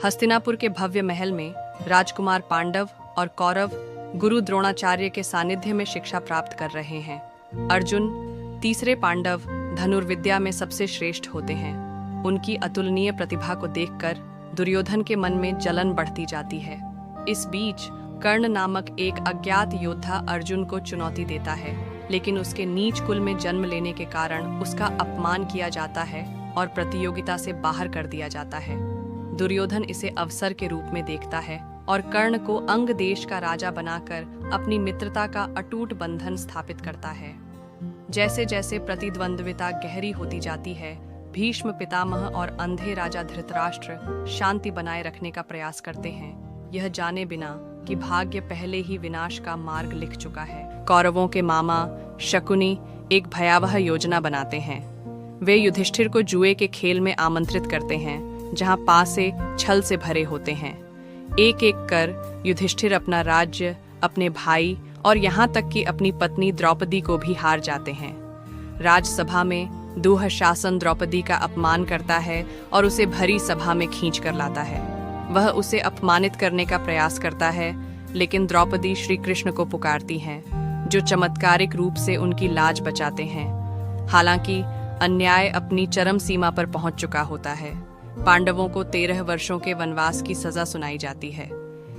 हस्तिनापुर के भव्य महल में राजकुमार पांडव और कौरव गुरु द्रोणाचार्य के सानिध्य में शिक्षा प्राप्त कर रहे हैं। अर्जुन, तीसरे पांडव, धनुर्विद्या में सबसे श्रेष्ठ होते हैं। उनकी अतुलनीय प्रतिभा को देखकर दुर्योधन के मन में जलन बढ़ती जाती है। इस बीच कर्ण नामक एक अज्ञात योद्धा अर्जुन को चुनौती देता है, लेकिन उसके नीच कुल में जन्म लेने के कारण उसका अपमान किया जाता है और प्रतियोगिता से बाहर कर दिया जाता है। दुर्योधन इसे अवसर के रूप में देखता है और कर्ण को अंग देश का राजा बनाकर अपनी मित्रता का अटूट बंधन स्थापित करता है। जैसे जैसे प्रतिद्वंद्विता गहरी होती जाती है, भीष्म पितामह और अंधे राजा धृतराष्ट्र शांति बनाए रखने का प्रयास करते हैं, यह जाने बिना कि भाग्य पहले ही विनाश का मार्ग लिख चुका है। कौरवों के मामा शकुनी एक भयावह योजना बनाते हैं। वे युधिष्ठिर को जुए के खेल में आमंत्रित करते हैं, जहां पासे छल से भरे होते हैं। एक एक कर युधिष्ठिर अपना राज्य, अपने भाई और यहाँ तक कि अपनी पत्नी द्रौपदी को भी हार जाते हैं। राजसभा में दुःशासन द्रौपदी का अपमान करता है और उसे भरी सभा में खींच कर लाता है। वह उसे अपमानित करने का प्रयास करता है, लेकिन द्रौपदी श्री कृष्ण को पुकारती हैं, जो चमत्कारिक रूप से उनकी लाज बचाते हैं। हालांकि अन्याय अपनी चरम सीमा पर पहुंच चुका होता है। पांडवों को 13 वर्षों के वनवास की सजा सुनाई जाती है।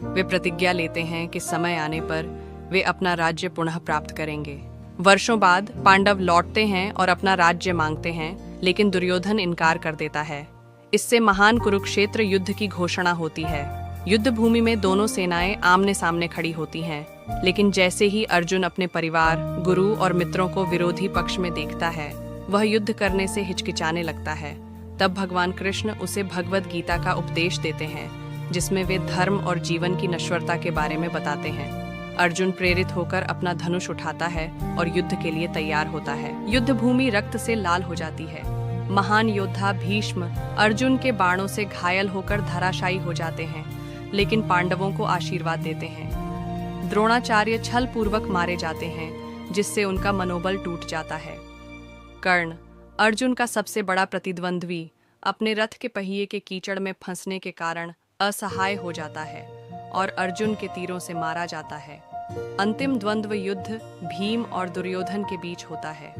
वे प्रतिज्ञा लेते हैं कि समय आने पर वे अपना राज्य पुनः प्राप्त करेंगे। वर्षों बाद पांडव लौटते हैं और अपना राज्य मांगते हैं, लेकिन दुर्योधन इनकार कर देता है। इससे महान कुरुक्षेत्र युद्ध की घोषणा होती है। युद्ध भूमि में दोनों सेनाएं आमने सामने खड़ी होती हैं, लेकिन जैसे ही अर्जुन अपने परिवार, गुरु और मित्रों को विरोधी पक्ष में देखता है, वह युद्ध करने से हिचकिचाने लगता है। तब भगवान कृष्ण उसे भगवद गीता का उपदेश देते हैं, जिसमें वे धर्म और जीवन की नश्वरता के बारे में बताते हैं। अर्जुन प्रेरित होकर अपना धनुष उठाता है और युद्ध के लिए तैयार होता है। युद्ध भूमि रक्त से लाल हो जाती है। महान योद्धा भीष्म अर्जुन के बाणों से घायल होकर धराशायी हो जाते हैं, लेकिन पांडवों को आशीर्वाद देते हैं। द्रोणाचार्य छल पूर्वक मारे जाते हैं, जिससे उनका मनोबल टूट जाता है। कर्ण, अर्जुन का सबसे बड़ा प्रतिद्वंद्वी, अपने रथ के पहिए के कीचड़ में फंसने के कारण असहाय हो जाता है और अर्जुन के तीरों से मारा जाता है। अंतिम द्वंद्व युद्ध भीम और दुर्योधन के बीच होता है।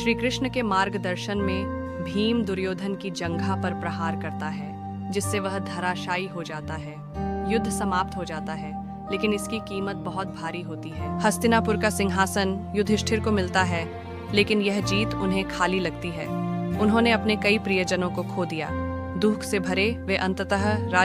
श्री कृष्ण के मार्गदर्शन में भीम दुर्योधन की जंघा पर प्रहार करता है, जिससे वह धराशायी हो जाता है। युद्ध समाप्त हो जाता है, लेकिन इसकी कीमत बहुत भारी होती है। हस्तिनापुर का सिंहासन युधिष्ठिर को मिलता है, लेकिन यह जीत उन्हें खाली लगती है। उन्होंने अपने कई प्रियजनों को खो दिया। दुख से भरे वे अंततः